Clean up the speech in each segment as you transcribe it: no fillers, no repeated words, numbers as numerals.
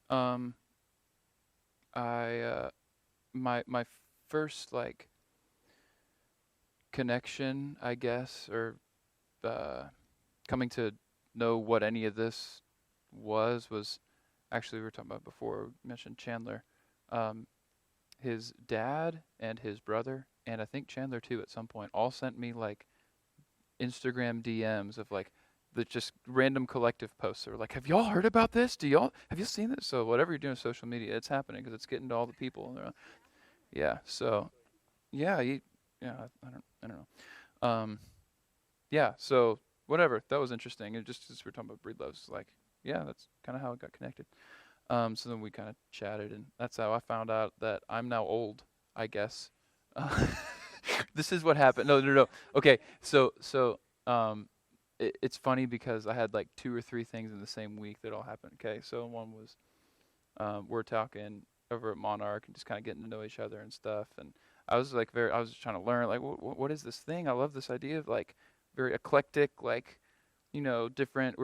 Um, I my first like connection, I guess, or uh, coming to know what any of this was actually we were talking about before. We mentioned Chandler. Um, his dad and his brother, and I think Chandler too at some point, all sent me like Instagram DMs of like the just random collective posts. They were like, "Have y'all heard about this? Have you seen this?" So whatever you're doing on social media, it's happening because it's getting to all the people. And yeah. So yeah, yeah. I don't know. Yeah. So whatever. That was interesting. And just as we're talking about breed loves, like yeah, that's kind of how it got connected. So then we kind of chatted, and that's how I found out that I'm now old, I guess. Uh, this is what happened. No, no, no. Okay, so it's funny because I had like two or three things in the same week that all happened. Okay, so one was we're talking over at Monarch and just kind of getting to know each other and stuff, and I was just trying to learn like what is this thing? I love this idea of like very eclectic, like different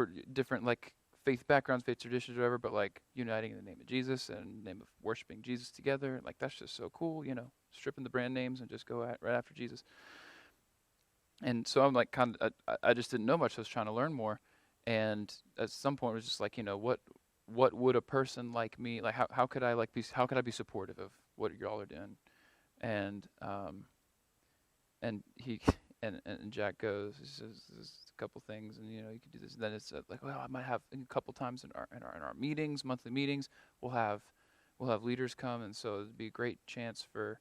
like faith backgrounds, faith traditions, whatever, but like uniting in the name of Jesus and in the name of worshiping Jesus together. Like that's just so cool, stripping the brand names and just go right after Jesus. And so I'm like I just didn't know much. I was trying to learn more, and at some point it was just like what would a person like me like how could I like be how could I be supportive of what y'all are doing? And and he and Jack goes, he says there's a couple things, and you could do this. And then it's like, well, I might have a couple times in our meetings, monthly meetings, we'll have leaders come, and so it'd be a great chance for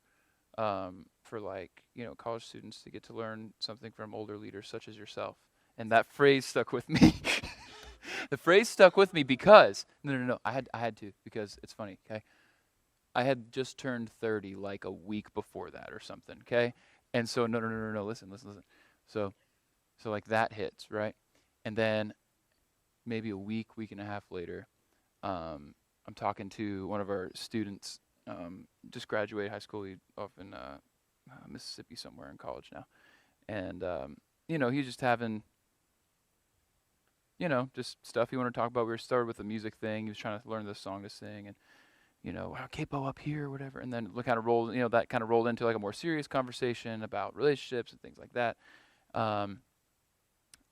like college students to get to learn something from older leaders such as yourself. And that phrase stuck with me. The phrase stuck with me because no, I had to because it's funny. Okay, I had just turned 30 like a week before that or something, okay? And so no, listen. So like that hits, right? And then maybe a week and a half later, I'm talking to one of our students, just graduated high school, off in Mississippi somewhere in college now. And he's just having just stuff he wanted to talk about. We started with a music thing. He was trying to learn this song to sing, and wow, capo up here or whatever. And then it kind of rolled, that kind of rolled into like a more serious conversation about relationships and things like that. Um,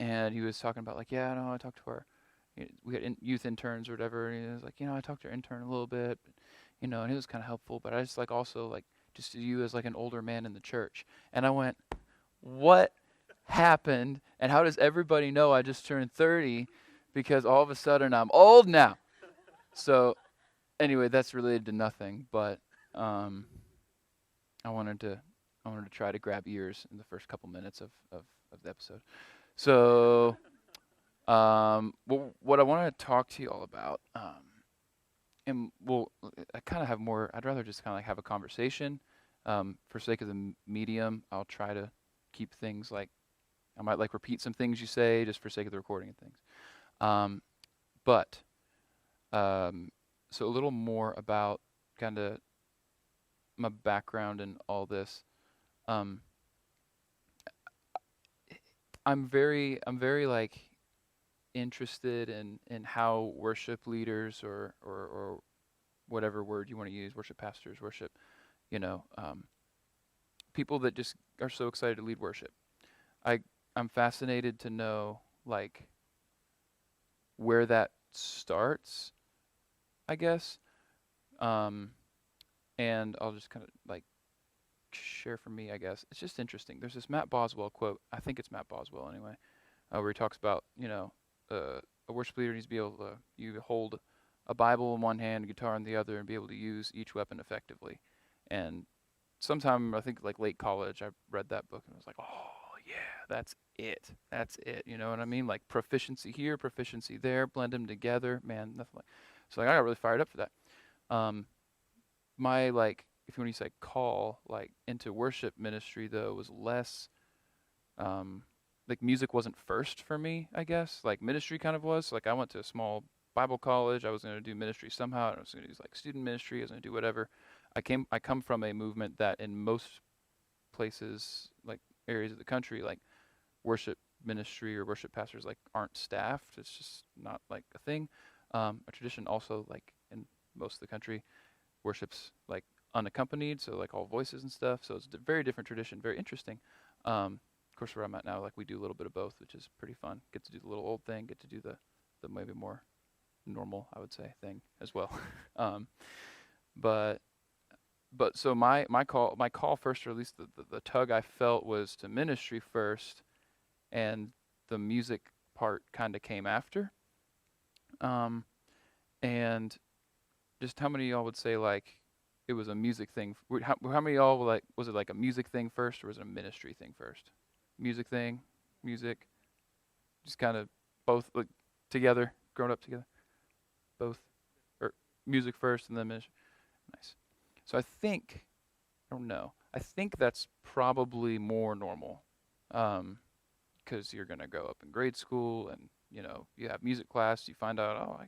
and he was talking about like, yeah, no, I talked to our, we had youth interns or whatever. And he was like, I talked to our intern a little bit, but, and it was kind of helpful. But I just like also like just you as like an older man in the church. And I went, what happened? And how does everybody know I just turned 30? Because all of a sudden I'm old now. So anyway, that's related to nothing, but um, I wanted to try to grab ears in the first couple minutes of the episode. So what I want to talk to you all about, and I kind of have more. I'd rather just kind of like have a conversation. For sake of the medium, I'll try to keep things like I might like repeat some things you say just for sake of the recording and things. Um, but so a little more about kind of my background and all this. Um, I'm very like interested in how worship leaders or whatever word you want to use, worship pastors, worship, you know, um, people that just are so excited to lead worship. I I'm fascinated to know like where that starts, I guess. Um, and I'll just kind of like share from me, I guess. It's just interesting. There's this Matt Boswell quote. I think it's Matt Boswell anyway, where he talks about, a worship leader needs to be able to you hold a Bible in one hand, a guitar in the other, and be able to use each weapon effectively. And sometime I think like late college, I read that book and I was like, oh yeah, that's it. That's it. You know what I mean? Like proficiency here, proficiency there, blend them together. Man, nothing like. So like I got really fired up for that. Um, my like if you want to say call like into worship ministry though was less um like music wasn't first for me, I guess. Like ministry kind of was. Like I went to a small Bible college. I was going to do ministry somehow. I was going to do like student ministry. I was going to do whatever. I come from a movement that in most places, like areas of the country, like worship ministry or worship pastors like aren't staffed. It's just not like a thing. A tradition also like in most of the country worships like unaccompanied, so like all voices and stuff. So it's a very different tradition, very interesting. Of course, where I'm at now, like we do a little bit of both, which is pretty fun. Get to do the little old thing, get to do the maybe more normal, I would say, thing as well. um, but so my call first, or at least the tug I felt, was to ministry first, and the music part kind of came after. Um, and just how many of y'all would say like it was a music thing? How many of y'all were like, was it like a music thing first, or was it a ministry thing first? Music thing, music, just kind of both, like together, growing up together, both, or music first and then ministry. Nice. So I don't know. I think that's probably more normal, because you're gonna go up in grade school, and you have music class. You find out, oh,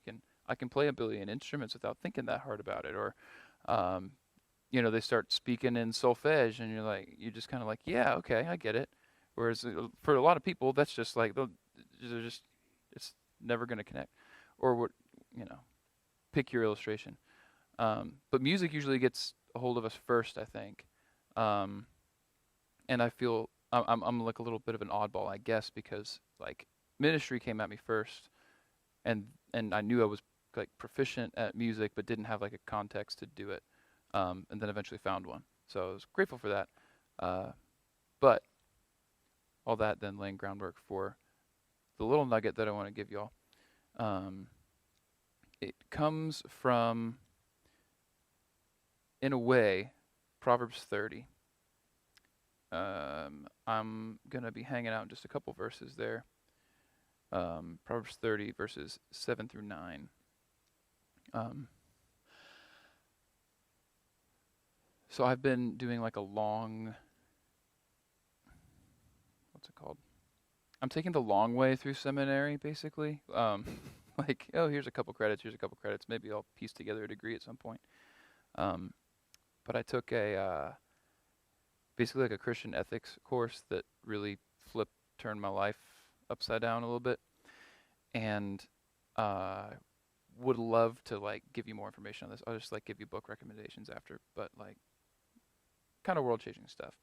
I can play a billion instruments without thinking that hard about it. Or um, they start speaking in solfege, and you're just kind of like, yeah, okay, I get it. Whereas for a lot of people, that's just like they're just, it's never gonna connect. Or what, you know, pick your illustration. But music usually gets a hold of us first, I think. Um, and I feel I'm like a little bit of an oddball, I guess, because like ministry came at me first, and I knew I was like proficient at music, but didn't have like a context to do it. And then eventually found one, so I was grateful for that. But all that then laying groundwork for the little nugget that I want to give y'all. Um, it comes from, in a way, Proverbs 30. I'm gonna be hanging out in just a couple verses there. Proverbs 30 verses 7 through 9. Um, so I've been doing like a long, what's it called? I'm taking the long way through seminary, basically. Like, oh, here's a couple credits, here's a couple credits. Maybe I'll piece together a degree at some point. Um, but I took basically like a Christian ethics course that really turned my life upside down a little bit. And uh, would love to like give you more information on this. I'll just like give you book recommendations after, but like kind of world changing stuff.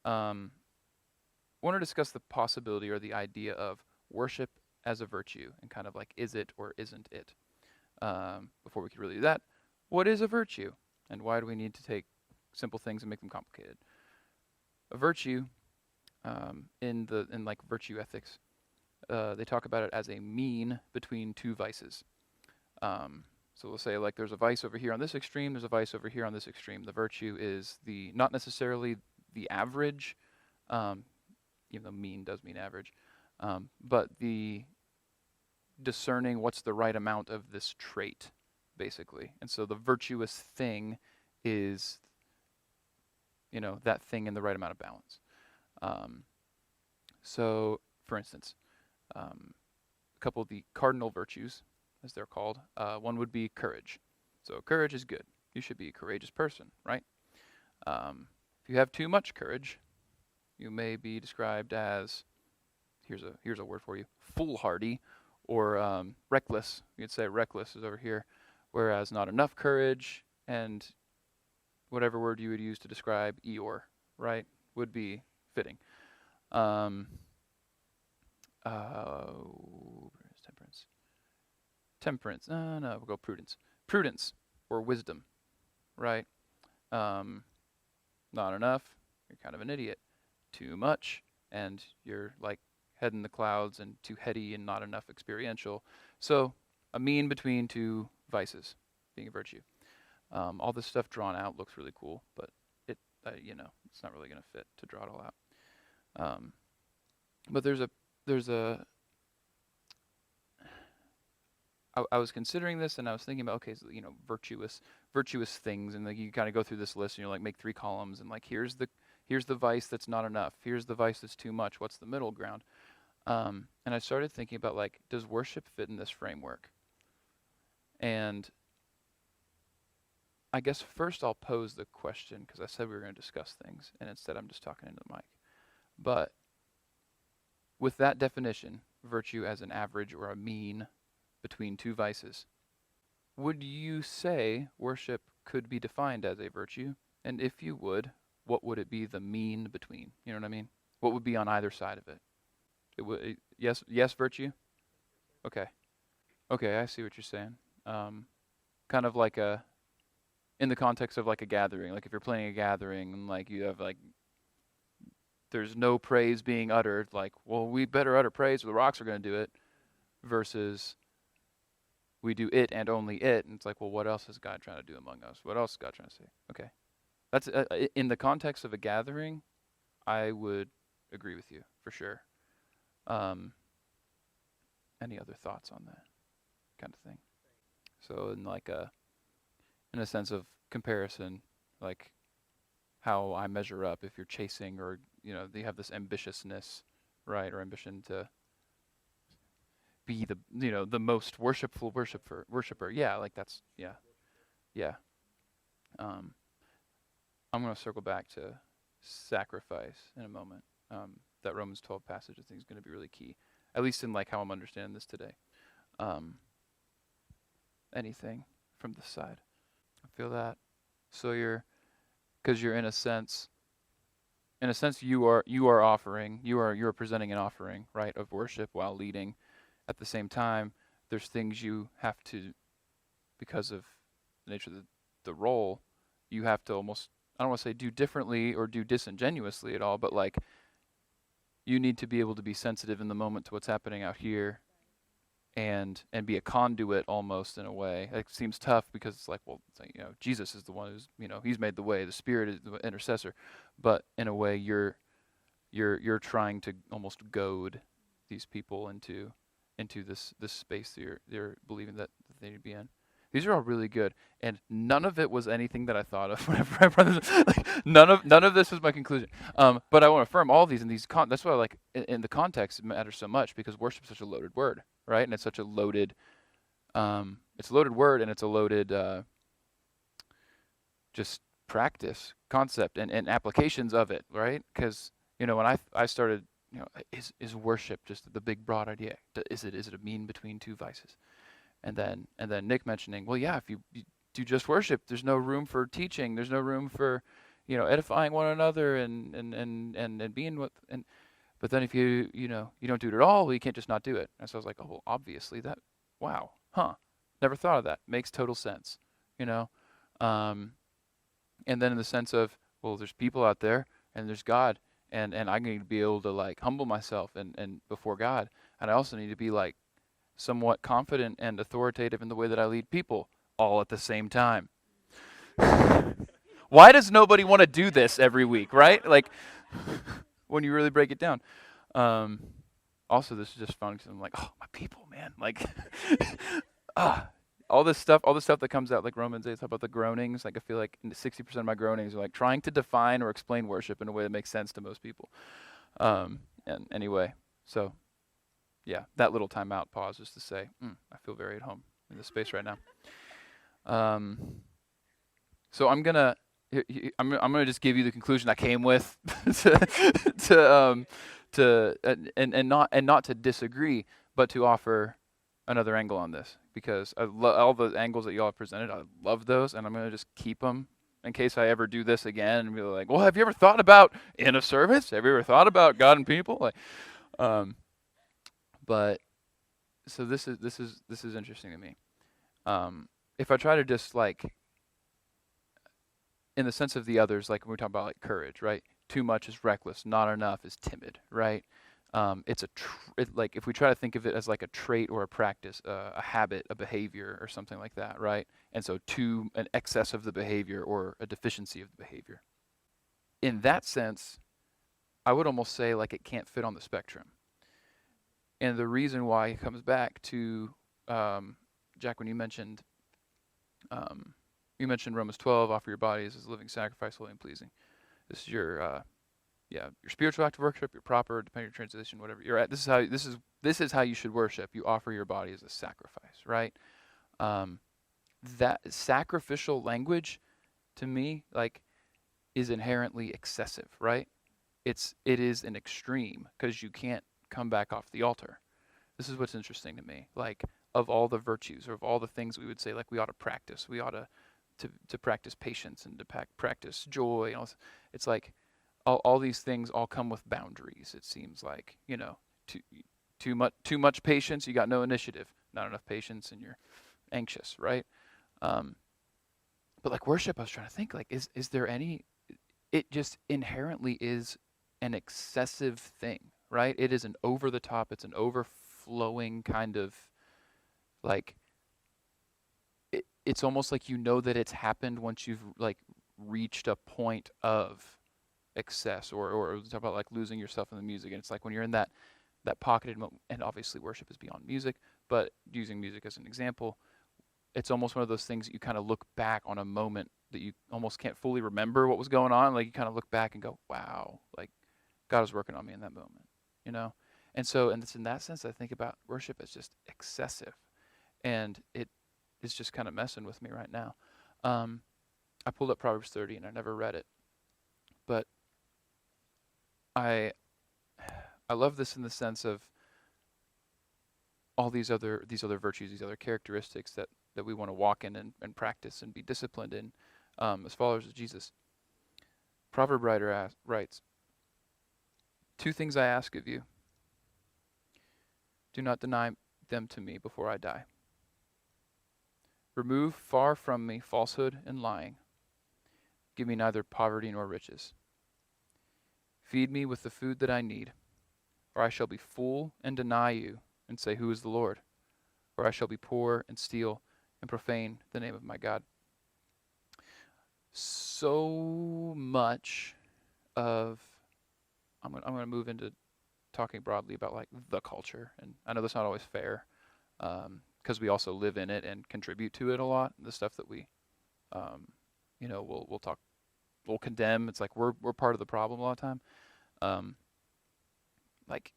Want to discuss the possibility or the idea of worship as a virtue, and kind of like, is it or isn't it? Before we could really do that, what is a virtue, and why do we need to take simple things and make them complicated? A virtue, in like virtue ethics, they talk about it as a mean between two vices. So we'll say like there's a vice over here on this extreme, there's a vice over here on this extreme. The virtue is not necessarily the average, even though mean does mean average, but the discerning what's the right amount of this trait, basically. And so the virtuous thing is, that thing in the right amount of balance. So, for instance, a couple of the cardinal virtues, as they're called, one would be courage. So courage is good. You should be a courageous person, right? If you have too much courage, you may be described as, here's a word for you, foolhardy, or reckless. You could say reckless is over here, whereas not enough courage, and whatever word you would use to describe Eeyore, right, would be fitting. Temperance. Temperance. No, we'll go prudence. Prudence or wisdom, right? Not enough, you're kind of an idiot. Too much, and you're like head in the clouds and too heady and not enough experiential. So a mean between two vices, being a virtue. All this stuff drawn out looks really cool, but it's not really going to fit to draw it all out. But I was considering this, and I was thinking about, okay, so, virtuous things, and like you kind of go through this list, and you like make 3 columns, and like here's the vice that's not enough, here's the vice that's too much, what's the middle ground? And I started thinking about, like, does worship fit in this framework? And I guess first I'll pose the question, because I said we were going to discuss things, and instead I'm just talking into the mic. But with that definition, virtue as an average or a mean between two vices, would you say worship could be defined as a virtue? And if you would, what would it be the mean between? You know what I mean? What would be on either side of it? It would yes, virtue. Okay, okay, I see what you're saying. Kind of like a in the context of like a gathering. Like if you're playing a gathering and like you have like there's no praise being uttered. Like, well, we better utter praise, or the rocks are going to do it. Versus we do it and only it, and it's like, well, what else is God trying to do among us? What else is God trying to say? Okay, that's in the context of a gathering. I would agree with you for sure. Um, any other thoughts on that kind of thing? So in a sense of comparison, like how I measure up if you're chasing or they have this ambitiousness, right, or ambition to be the most worshipful worshiper. Yeah, like that's yeah. Um, I'm gonna circle back to sacrifice in a moment. That Romans 12 passage I think is gonna be really key, at least in like how I'm understanding this today. Um, anything from this side? I feel that. So because you're in a sense you are offering, you're presenting an offering, right, of worship while leading. At the same time, there's things you have to, because of the nature of the role, you have to almost, I don't want to say do differently or do disingenuously at all, but like you need to be able to be sensitive in the moment to what's happening out here and be a conduit almost in a way. It seems tough because it's like, well, Jesus is the one who's, he's made the way, the Spirit is the intercessor, but in a way you're trying to almost goad these people into this space that you're believing that they need to be in. These are all really good, and none of it was anything that I thought of whenever I brought this. Like, none of this was my conclusion. But I want to affirm all of these, and that's why, like, in the context, it matters so much because worship is such a loaded word, right? And it's such a loaded, it's a loaded word, and it's a loaded, just practice concept and applications of it, right? Because when I started, is worship just the big broad idea? Is it a mean between two vices? And then Nick mentioning, well, yeah, if you do just worship, there's no room for teaching. There's no room for, edifying one another and being with. And but then if you don't do it at all, well, you can't just not do it. And so I was like, oh, well, obviously that, wow, huh? Never thought of that. Makes total sense, you know. Um, and then in the sense of, well, there's people out there and there's God, and I need to be able to like humble myself and before God, and I also need to be like somewhat confident and authoritative in the way that I lead people all at the same time. Why does nobody want to do this every week, right? Like, when you really break it down. Um, Also, this is just fun because I'm like, oh, my people, man. Like, all this stuff that comes out, like Romans 8, talk about the groanings. Like, I feel like 60% of my groanings are like trying to define or explain worship in a way that makes sense to most people. And anyway, so yeah, that little timeout pause is to say, I feel very at home in this space right now. So I'm gonna just give you the conclusion I came with and not to disagree, but to offer another angle on this, because all the angles that y'all have presented, I love those, and I'm gonna just keep them in case I ever do this again and be like, well, have you ever thought about in a service? Have you ever thought about God and people? Like, but so this is interesting to me. If I try to just like, in the sense of the others, like when we talk about like courage, right? Too much is reckless, not enough is timid, right? It's like if we try to think of it as like a trait or a practice, a habit, a behavior, or something like that, right? And so an excess of the behavior or a deficiency of the behavior. In that sense, I would almost say like it can't fit on the spectrum. And the reason why it comes back to, Jack, when you mentioned Romans 12, offer your bodies as a living sacrifice, holy and pleasing. This is your spiritual act of worship, your proper, depending on your translation, whatever you're at. This is how you should worship. You offer your body as a sacrifice, right? That sacrificial language, to me, like, is inherently excessive, right? It is an extreme because you can't come back off the altar. This is what's interesting to me. Like, of all the virtues, or of all the things we would say like we ought to practice. We ought to practice patience and to practice joy. It's like all these things all come with boundaries. It seems like, too too much patience, you got no initiative. Not enough patience, and you're anxious, right? Um, but like worship, I was trying to think, like, is there any? It just inherently is an excessive thing, right? It is an over the top. It's an overflowing kind of like. It's almost like that it's happened once you've like reached a point of excess, or talk about like losing yourself in the music. And it's like when you're in that pocketed moment, and obviously worship is beyond music, but using music as an example, it's almost one of those things that you kind of look back on a moment that you almost can't fully remember what was going on. Like you kind of look back and go, wow, like God was working on me in that moment, you know? And it's in that sense I think about worship as just excessive. And it is just kind of messing with me right now. I pulled up Proverbs 30 and I never read it, but I I love this in the sense of all these other virtues, these other characteristics that we want to walk in and practice and be disciplined in, as followers of Jesus. Proverb writer writes, "Two things I ask of you. Do not deny them to me before I die. Remove far from me falsehood and lying. Give me neither poverty nor riches. Feed me with the food that I need, or I shall be full and deny you and say, 'Who is the Lord?' Or I shall be poor and steal and profane the name of my God." So much of I'm gonna move into talking broadly about like the culture, and I know that's not always fair, because we also live in it and contribute to it a lot. The stuff that we, we'll condemn. It's like we're part of the problem a lot of time. Um, like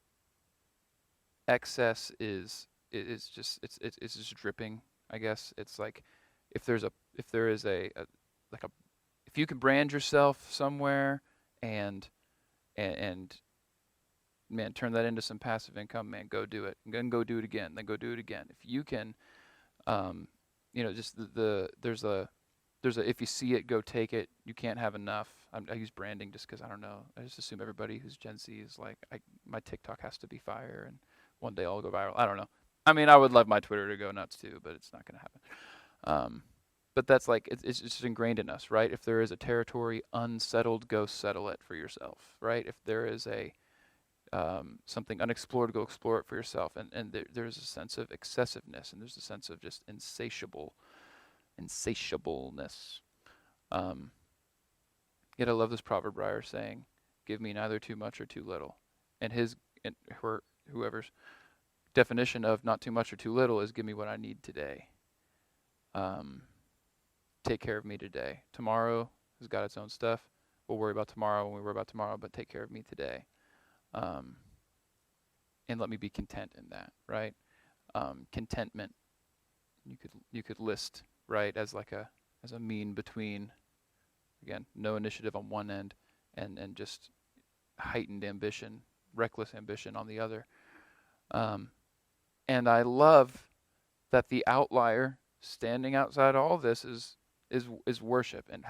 excess is just it's just dripping. I guess it's like if there is like a if you can brand yourself somewhere and and man, turn that into some passive income, man, go do it, and then go do it again, then go do it again. If you can, um, just there's a if you see it, go take it. You can't have enough. I use branding just because I don't know. I just assume everybody who's Gen Z is like, my TikTok has to be fire, and one day I'll go viral. I don't know. I mean, I would love my Twitter to go nuts too, but it's not going to happen. But that's like it's just ingrained in us, right? If there is a territory unsettled, go settle it for yourself, right? If there is a something unexplored, go explore it for yourself. And there's a sense of excessiveness, and there's a sense of just insatiableness. Um, Yet I love this proverb writer saying, "Give me neither too much or too little." And whoever's definition of not too much or too little is, give me what I need today. Take care of me today. Tomorrow has got its own stuff. We'll worry about tomorrow when we worry about tomorrow, but take care of me today. And let me be content in that, right? Contentment, you could list, right, as a mean between, again, no initiative on one end, and just heightened ambition, reckless ambition on the other. And I love that the outlier standing outside all this is worship, and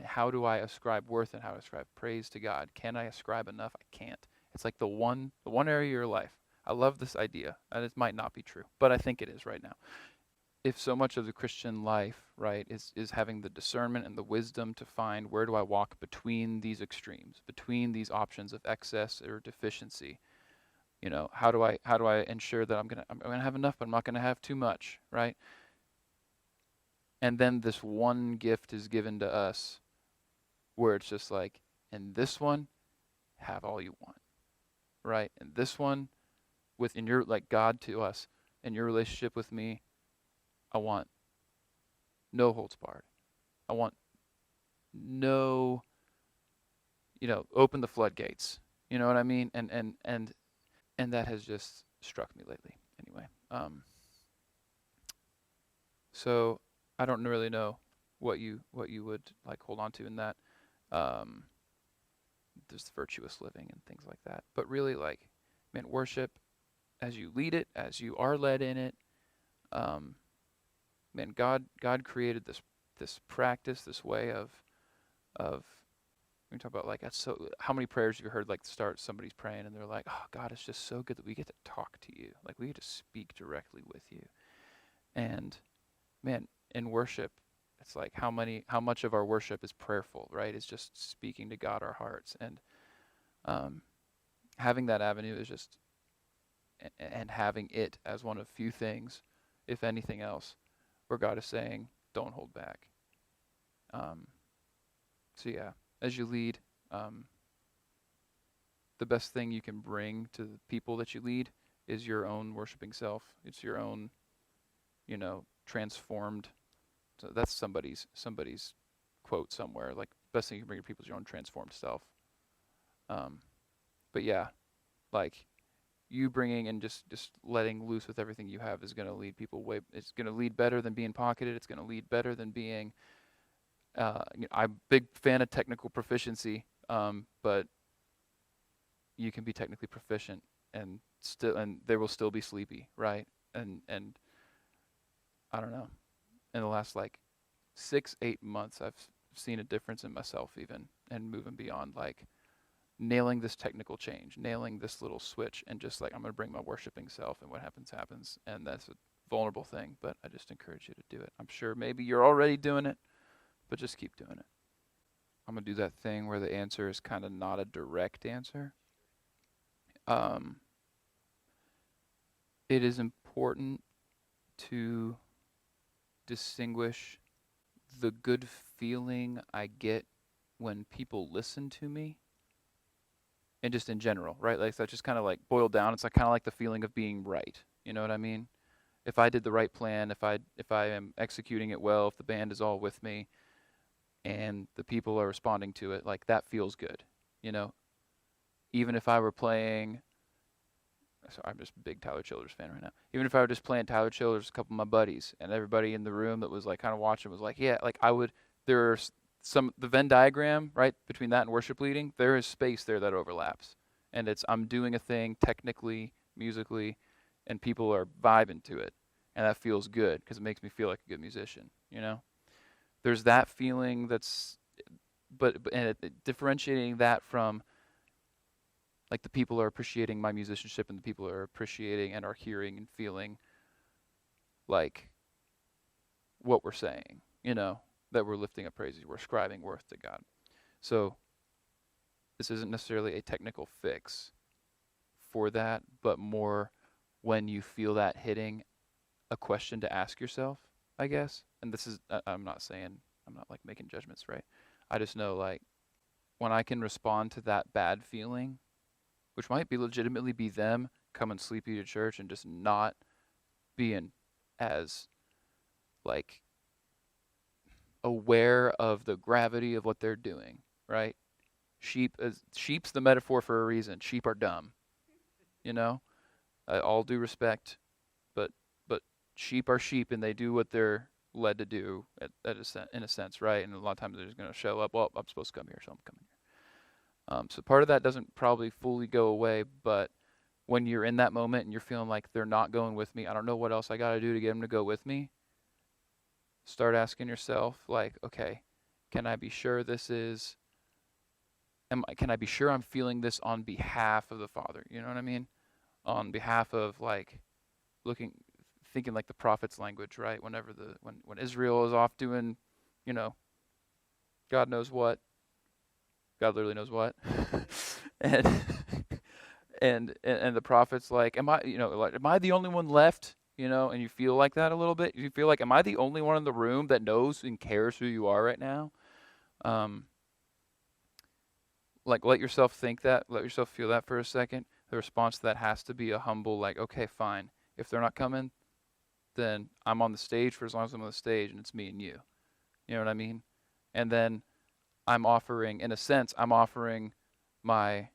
how do I ascribe worth and how to ascribe praise to God? Can I ascribe enough? I can't. It's like the one area of your life. I love this idea, and it might not be true, but I think it is right now. If so much of the Christian life, right, is having the discernment and the wisdom to find, where do I walk between these extremes, between these options of excess or deficiency? How do I ensure that I'm gonna have enough, but I'm not gonna have too much, right? And then this one gift is given to us where it's just like, in this one, have all you want, right? And this one, within your, like God to us, in your relationship with me, I want no holds barred. I want no, open the floodgates. You know what I mean? And that has just struck me lately. Anyway, so I don't really know what you would like hold on to in that. Um, there's virtuous living and things like that. But really, like, man, worship as you lead it, as you are led in it, um, man, God created this practice, this way of we talk about like that's so. How many prayers have you heard like start somebody's praying and they're like, "Oh God, it's just so good that we get to talk to you, like we get to speak directly with you." And man, in worship, it's like how much of our worship is prayerful, right? It's just speaking to God our hearts, and um, having that avenue is just and having it as one of few things, if anything else, where God is saying, "Don't hold back." Um, so yeah, as you lead, um, the best thing you can bring to the people that you lead is your own worshiping self. It's your own, transformed. So that's somebody's quote somewhere. Like best thing you can bring to people is your own transformed self. Um, but yeah, like you bringing and just letting loose with everything you have is going to lead people way. It's going to lead better than being pocketed. It's going to lead better than being. I'm a big fan of technical proficiency, but you can be technically proficient and they will still be sleepy, right? And I don't know. In the last like 6-8 months, I've seen a difference in myself even, and moving beyond like nailing this technical change, nailing this little switch, and just like I'm gonna bring my worshiping self, and what happens happens, and that's a vulnerable thing, but I just encourage you to do it. I'm sure maybe you're already doing it, but just keep doing it. I'm gonna do that thing where the answer is kind of not a direct answer. Um, it is important to distinguish the good feeling I get when people listen to me, and just in general, right? Like that's just kind of like boiled down. It's like kind of like the feeling of being right. You know what I mean? If I did the right plan, if I am executing it well, if the band is all with me, and the people are responding to it, like that feels good. You know, even if I were playing. So I'm just a big Tyler Childers fan right now. Even if I were just playing Tyler Childers, a couple of my buddies, and everybody in the room that was like kind of watching was like, yeah, like I would. There's the Venn diagram right between that and worship leading. There is space there that overlaps, and it's I'm doing a thing technically, musically, and people are vibing to it, and that feels good because it makes me feel like a good musician. There's that feeling but differentiating that from like the people are appreciating my musicianship and the people are appreciating and are hearing and feeling like what we're saying, that we're lifting up praises, we're ascribing worth to God. So this isn't necessarily a technical fix for that, but more when you feel that hitting, a question to ask yourself, I guess. And this is, I'm not like making judgments, right? I just know like when I can respond to that bad feeling, which might be legitimately be them coming sleepy to church and just not being as like aware of the gravity of what they're doing, right? Sheep's the metaphor for a reason. Sheep are dumb, you know. All due respect, but sheep are sheep and they do what they're led to do in a sense, right? And a lot of times they're just going to show up. Well, I'm supposed to come here, so I'm coming here. So part of that doesn't probably fully go away, but when you're in that moment and you're feeling like they're not going with me, I don't know what else I got to do to get them to go with me. Start asking yourself, like, okay, can I be sure this is? Can I be sure I'm feeling this on behalf of the Father? You know what I mean? On behalf of like thinking like the prophet's language, right? When Israel is off doing, you know, God knows what, God literally knows what, and and the prophet's like, am I the only one left? And you feel like that a little bit. You feel like, am I the only one in the room that knows and cares who you are right now? Like let yourself think that, let yourself feel that for a second. The response to that has to be a humble, like, okay, fine. If they're not coming, then I'm on the stage for as long as I'm on the stage and it's me and you. You know what I mean? And then in a sense, I'm offering my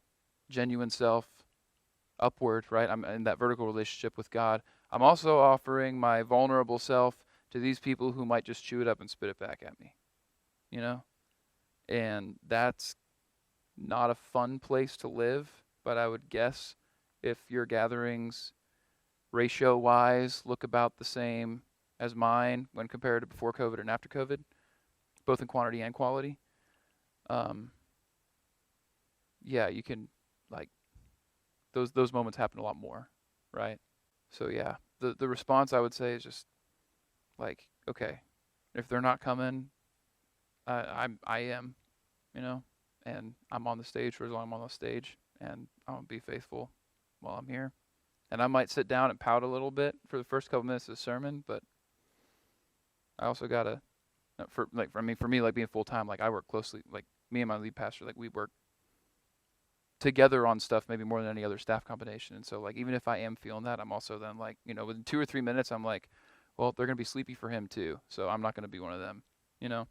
genuine self upward, right? I'm in that vertical relationship with God. I'm also offering my vulnerable self to these people who might just chew it up and spit it back at me, you know? And that's not a fun place to live, but I would guess if your gatherings ratio-wise look about the same as mine when compared to before COVID and after COVID, both in quantity and quality. Um, yeah, you can like those moments happen a lot more, right? So yeah, the response I would say is just like, okay, if they're not coming, I am, you know, and I'm on the stage for as long as I'm on the stage, and I'm gonna be faithful while I'm here. And I might sit down and pout a little bit for the first couple minutes of the sermon, but I also gotta for me like being full time, like I work closely, like me and my lead pastor, like we work together on stuff maybe more than any other staff combination. And so like even if I am feeling that, I'm also then like, within 2 or 3 minutes I'm like, well, they're gonna be sleepy for him too, so I'm not gonna be one of them, you know.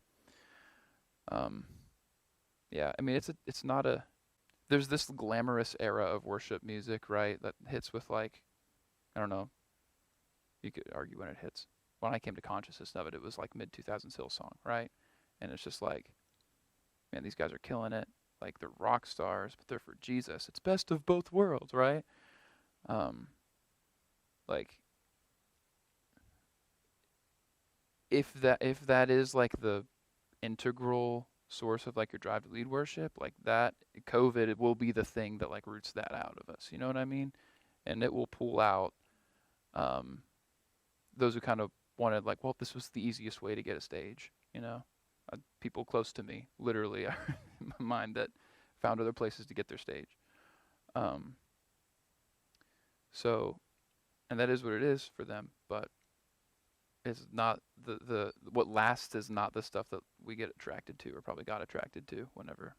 Um, yeah, I mean it's not a there's this glamorous era of worship music, right? That hits with like, I don't know, you could argue when it hits. When I came to consciousness of it, it was like mid 2000s Hillsong, right? And it's just like, man, these guys are killing it. Like they're rock stars, but they're for Jesus. It's best of both worlds, right? Um, like if that is like the integral source of like your drive to lead worship, like that COVID it will be the thing that like roots that out of us. You know what I mean? And it will pull out um, those who kind of wanted like, well, this was the easiest way to get a stage. People close to me, literally, in my mind that found other places to get their stage. Um, so, and that is what it is for them, but it's not the what lasts is not the stuff that we get attracted to or probably got attracted to whenever